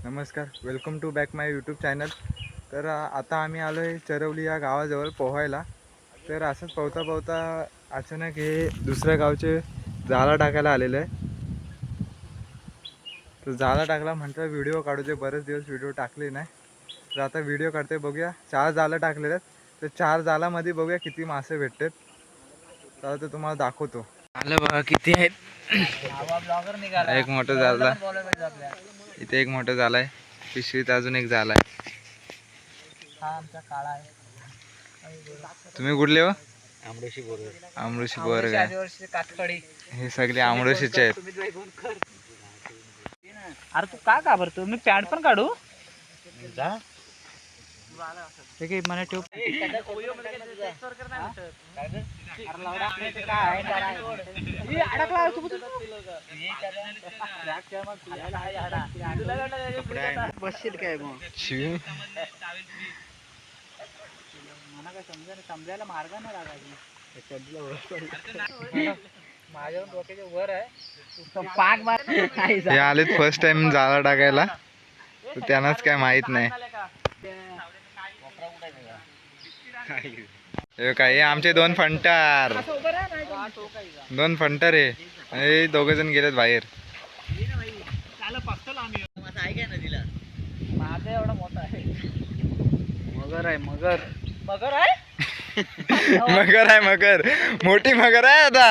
नमस्कार, welcome to back my YouTube channel. तर आता आम्ही आलो आहे चरवली या गावाजवळ पोहायला. तर असंच पोहता पोहता अचानक हे दुसऱ्या गावचे जाळा टाकायला आलेलं आहे. तर जाळा टाकला म्हटलं व्हिडिओ काढू दे, बरेच दिवस व्हिडिओ टाकले नाही. तर आता व्हिडिओ काढते, बघूया. 4 जाळं टाकलेले आहेत. तर 4 जाळामध्ये बघूया किती मासे भेटतात. तर ते तुम्हाला दाखवतो. आलं बघा किती आहेत. एक मोठं जाळं, इथे एक मोठं जाळं आहे. पिशवीत अजून एक जाळं आहे. तुम्ही कुठले हो? आमरोशी बोर. आमरोशी बोर काय? हे सगळे आमरोशीचे आहेत. अरे तू का घाबरतो? मी पॅन्ट पण काढू जा. ठीक आहे, मला ठेव. बसशील काय मग? मला काय समजायला मार्ग नाही लागायचा. माझ्या डोक्याच्या वर आहे पाक मार. हे आलेत फर्स्ट टाइम जाळा टाकायला, तर त्यांनाच काय माहित नाही. हे काय, हे आमचे 2 फंटार, 2 फंटार आहे. हे 2 जण गेलेत बाहेर. माझा एवढा मोठा आहे. मगर आहे, मगर. मगर आहे. मगर आहे, मगर मोठी मगर आहे आता.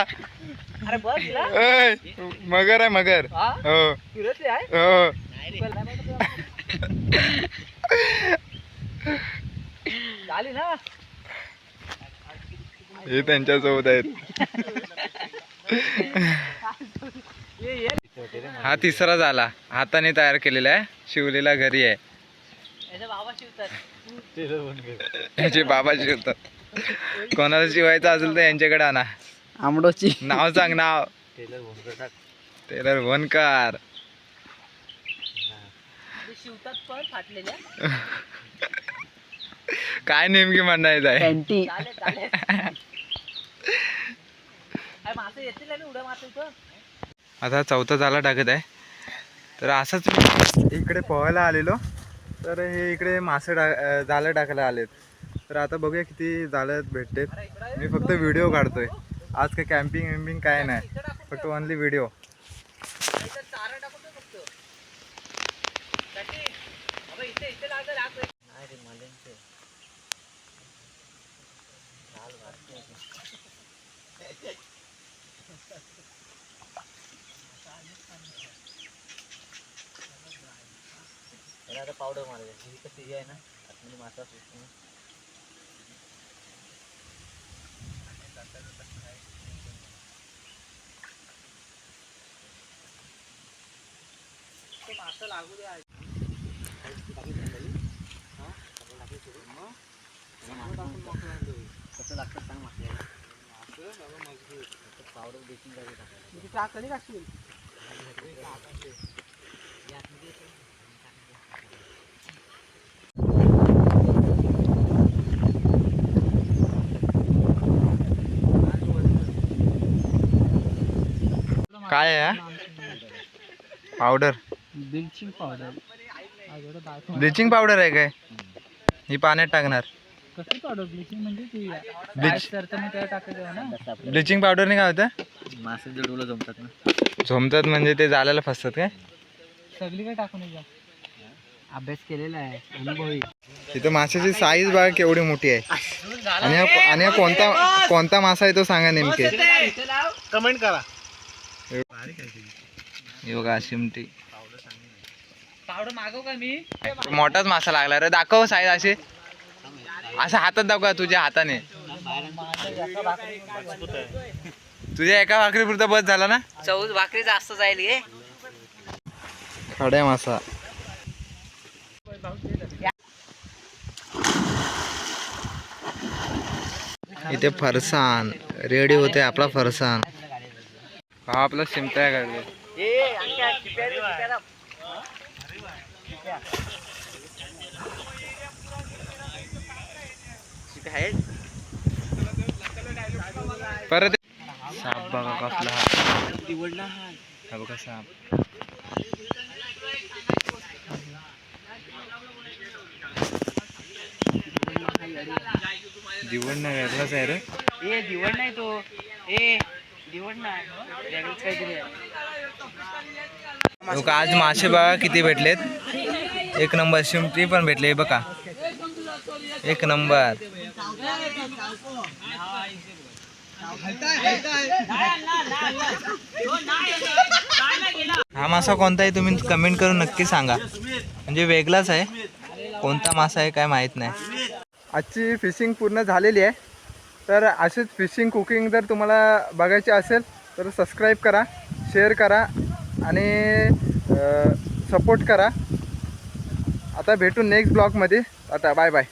अरे बस ना. ओय, मगर आहे, मगर. हो फिरतली आहे. हो. झाली ना. हे त्यांच्या सोबत आहेत. हा तिसरा झाला, हाताने तयार केलेला आहे, शिवलेला घरी आहे. याचे बाबा शिवतात. कोणाला शिवायचं असेल तर यांच्याकडे आणा. आमडोची नाव सांग, नाव. टेलर वनकार. शिवतात पण फाटलेल्या. काय नेमकी म्हणायचं आहे? आता चौथा जाळा टाकत आहे. तर असंच इकडे पोहायला आलेलो, तर हे इकडे मासे जाळं टाकायला आलेत. तर आता बघूया किती जाळं भेटतात. मी फक्त व्हिडिओ काढतोय. आज काही कॅम्पिंग विम्पिंग काय नाही, फक्त ओनली व्हिडिओ. आता पावडर मारायचं. ही कशी आहे ना, आतमध्ये मासा सुटतो. मासा लागू दे. कसं लागतं सांग मासा. पावडर बेकिंग टाकली टाकशील. काय आहे? Powder, bleaching powder. Bleaching powder आहे काय? ही पाण्यात टाकणार. कसली पावडर? ब्लिचिंग म्हणजे ती ब्लीच तर मी त्याला टाकायचं ना. ब्लिचिंग पावडरने काय होतं? मासे जडवलं जमतात ना. झोमतात म्हणजे ते जाळ्याला फसतात काय? सगळी काय टाकून येऊ. अभ्यास केलेला आहे, अनुभवी. इथं माशाची साईज बघा केवढी मोठी आहे. आणि कोणता मासा आहे तो सांगा नेमके. कमेंट करा. हे बघा शिमटी. पावडर मागव का मी? मोठाच मासा लागला रे. दाखव साईज असे, असं हातात दाखव तुझ्या हाताने. तुझ्या एका भाकरी पुरता बस झाला ना. 14 भाकरी जास्त जाईल हे. खड्या मासा. इथे फरसाण रेडी होते. आपला फरसाण हा आपला शिमट्या काढले. परत साप बघा कसला हा बघा साप. दिवण नाही वेगळाच आहे रे. ए दिवड नाही तो. ए दिवड नाही वेगळंच काहीतरी आहे. लोक आज मासे बघा किती भेटलेत. एक नंबर शिमटी पण भेटले हे बघा. एक नंबर. हा मासा कोणता आहे तुम्ही कमेंट करून नक्की सांगा. म्हणजे वेगळाच आहे. कोणता मासा आहे काय माहीत नाही. आजची फिशिंग पूर्ण झालेली आहे. तर अशीच फिशिंग कुकिंग जर तुम्हाला बघायची असेल तर सबस्क्राईब करा, शेअर करा आणि सपोर्ट करा. आता भेटू नेक्स्ट ब्लॉगमध्ये. आता बाय बाय.